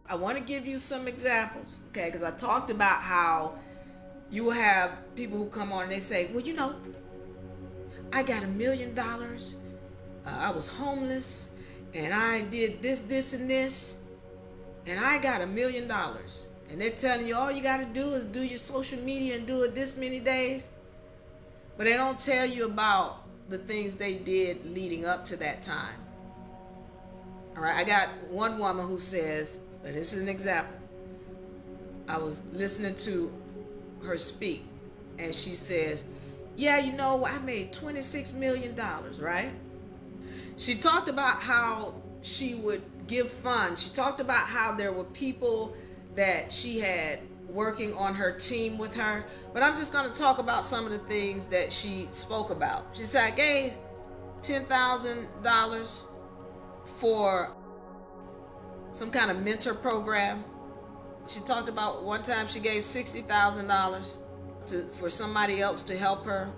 I want to give you some examples, okay? Because I talked about how you will have people who come on and they say, well, I got $1 million. I was homeless and I did this, this, and this, and I got $1 million. And they're telling you all you got to do is do your social media and do it this many days. But they don't tell you about the things they did leading up to that time. All right, I got one woman who says, and this is an example. I was listening to her speak, and she says, yeah, I made $26 million, right? She talked about how she would give funds. She talked about how there were people that she had working on her team with her. But I'm just going to talk about some of the things that she spoke about. She said, I gave $10,000 for some kind of mentor program. She talked about one time she gave $60,000 for somebody else to help her.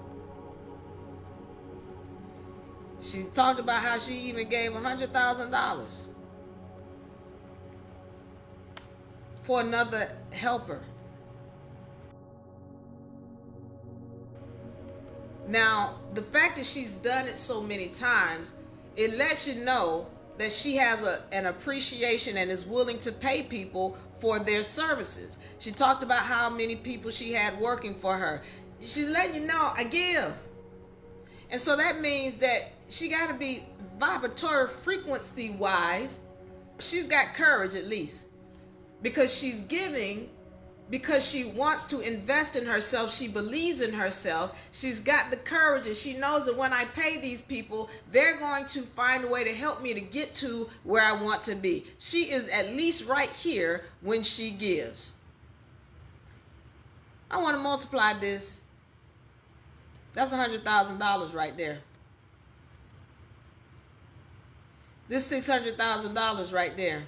She talked about how she even gave $100,000 for another helper. Now, the fact that she's done it so many times, it lets you know that she has an appreciation and is willing to pay people for their services. She talked about how many people she had working for her. She's letting you know, I give. And so that means that she got to be vibratory frequency wise. She's got courage at least, because she's giving, because she wants to invest in herself. She believes in herself. She's got the courage, and she knows that when I pay these people, they're going to find a way to help me to get to where I want to be. She is at least right here when she gives. I want to multiply this. That's $100,000 right there. This $600,000 right there.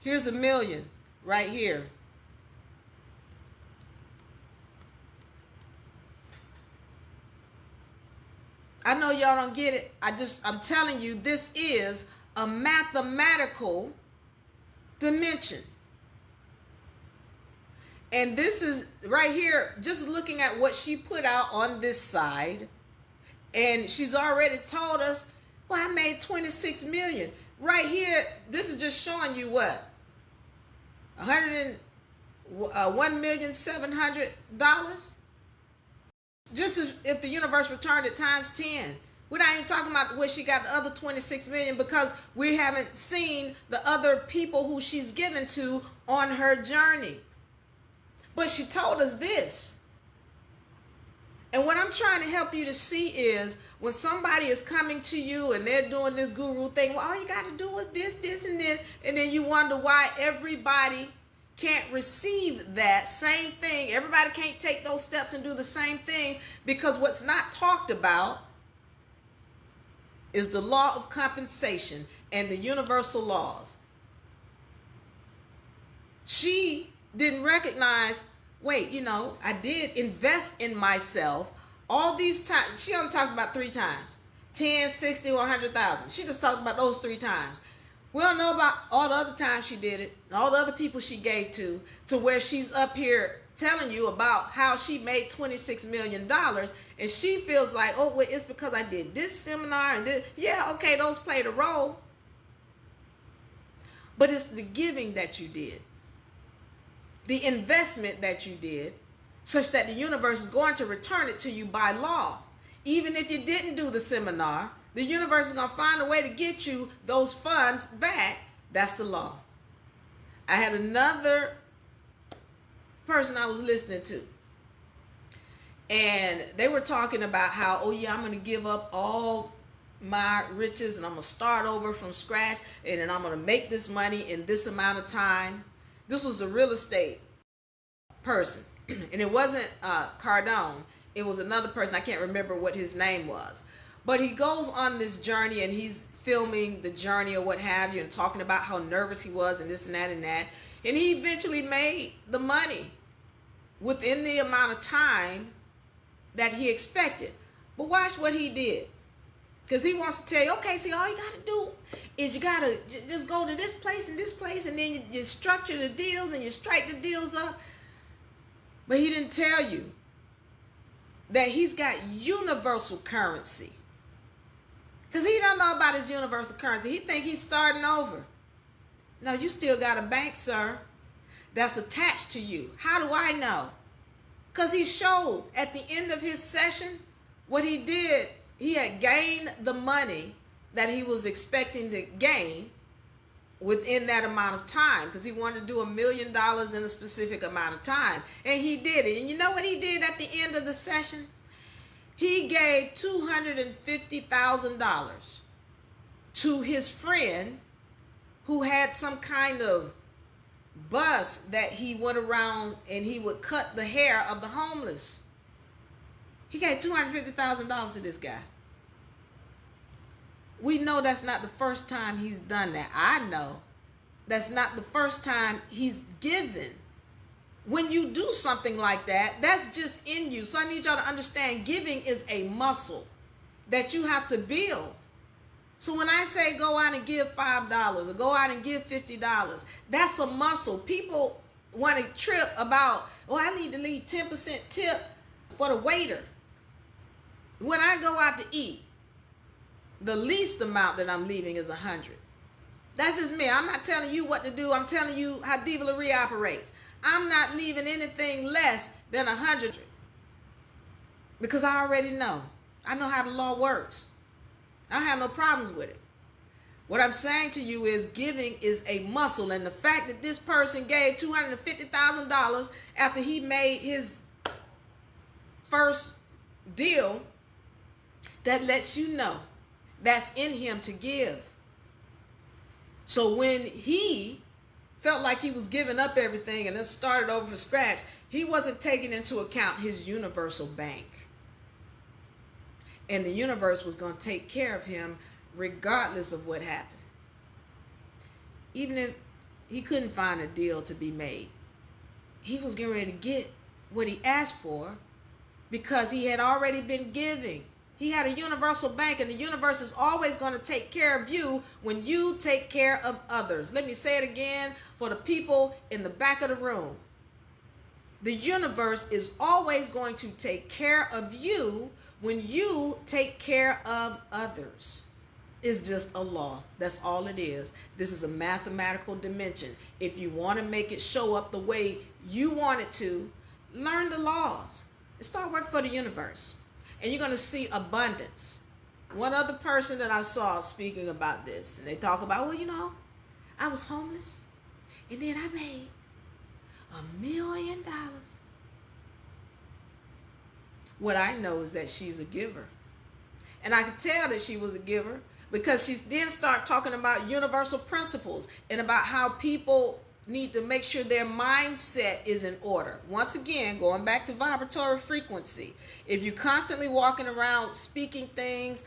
Here's $1 million right here. I know y'all don't get it. I'm telling you, this is a mathematical dimension. And this is right here, just looking at what she put out on this side. And she's already told us, well, I made $26 million. Right here, this is just showing you what? $1,700,000? Just as if the universe returned it times 10. We're not even talking about where she got the other $26 million, because we haven't seen the other people who she's given to on her journey. But she told us this. And what I'm trying to help you to see is when somebody is coming to you and they're doing this guru thing, well, all you got to do is this, this, and this. And then you wonder why everybody can't receive that same thing. Everybody can't take those steps and do the same thing, because what's not talked about is the law of compensation and the universal laws. She didn't recognize, wait, I did invest in myself all these times. She only talked about 3 times. 10, 60, 100,000. She just talked about those 3 times. We don't know about all the other times she did it, all the other people she gave to where she's up here telling you about how she made $26 million. And she feels like, oh, well, it's because I did this seminar and this. Yeah, okay, those played a role. But it's the giving that you did, the investment that you did, such that the universe is going to return it to you by law. Even if you didn't do the seminar, the universe is going to find a way to get you those funds back. That's the law. I had another person I was listening to, and they were talking about how, oh yeah, I'm going to give up all my riches and I'm going to start over from scratch, and then I'm going to make this money in this amount of time. This was a real estate person, and it wasn't Cardone. It was another person. I can't remember what his name was. But he goes on this journey, and he's filming the journey or what have you, and talking about how nervous he was and this and that and that. And he eventually made the money within the amount of time that he expected. But watch what he did. Because he wants to tell you, okay, see, all you got to do is you got to just go to this place, and then you structure the deals and you strike the deals up. But he didn't tell you that he's got universal currency. Because he don't know about his universal currency. He think he's starting over. No, you still got a bank, sir, that's attached to you. How do I know? Because he showed at the end of his session what he did. He had gained the money that he was expecting to gain within that amount of time, because he wanted to do $1 million in a specific amount of time. And he did it. And you know what he did at the end of the session? He gave $250,000 to his friend who had some kind of bus that he went around and he would cut the hair of the homeless. He gave $250,000 to this guy. We know that's not the first time he's done that. I know that's not the first time he's given. When you do something like that, that's just in you. So I need y'all to understand, giving is a muscle that you have to build. So when I say go out and give $5 or go out and give $50, that's a muscle. People want to trip about, oh, I need to leave 10% tip for the waiter. When I go out to eat, the least amount that I'm leaving is 100. That's just me. I'm not telling you what to do. I'm telling you how Diva Lyri operates. I'm not leaving anything less than 100 because I already know. I know how the law works. I don't have no problems with it. What I'm saying to you is giving is a muscle, and the fact that this person gave $250,000 after he made his first deal, that lets you know that's in him to give. So when he felt like he was giving up everything and then started over from scratch, he wasn't taking into account his universal bank. And the universe was going to take care of him regardless of what happened. Even if he couldn't find a deal to be made, he was getting ready to get what he asked for because he had already been giving. He had a universal bank, and the universe is always going to take care of you when you take care of others. Let me say it again for the people in the back of the room. The universe is always going to take care of you when you take care of others. It's just a law. That's all it is. This is a mathematical dimension. If you want to make it show up the way you want it to, learn the laws and start working for the universe. And you're going to see abundance. One other person that I saw speaking about this, and they talk about, well, you know, I was homeless, and then I made $1 million. What I know is that she's a giver. And I could tell that she was a giver because she then started talking about universal principles and about how people need to make sure their mindset is in order. Once again, going back to vibratory frequency. If you're constantly walking around speaking things,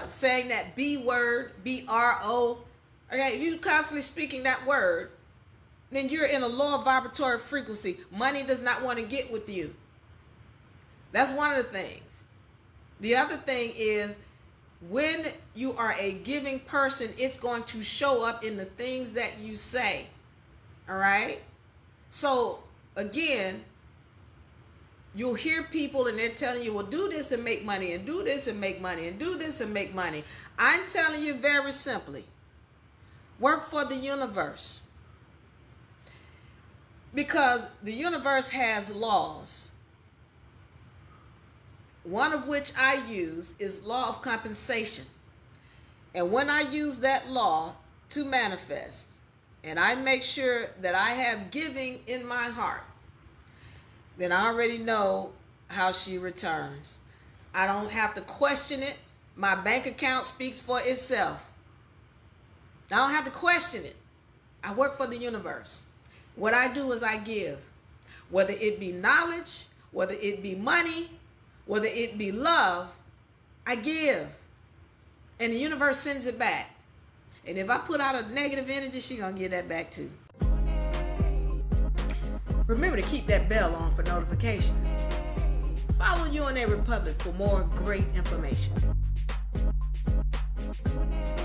saying that B word, B-R-O, okay, if you're constantly speaking that word, then you're in a lower vibratory frequency. Money does not want to get with you. That's one of the things. The other thing is, when you are a giving person, it's going to show up in the things that you say. All right? So, again, you'll hear people and they're telling you, well, do this and make money, and do this and make money, and do this and make money. I'm telling you very simply, work for the universe. Because the universe has laws. One of which I use is law of compensation. And when I use that law to manifest, and I make sure that I have giving in my heart, then I already know how she returns. I don't have to question it. My bank account speaks for itself. I don't have to question it. I work for the universe. What I do is I give. Whether it be knowledge, whether it be money, whether it be love, I give. And the universe sends it back. And if I put out a negative energy, she's going to get that back too. Remember to keep that bell on for notifications. Follow You in a Republic for more great information. Tune in.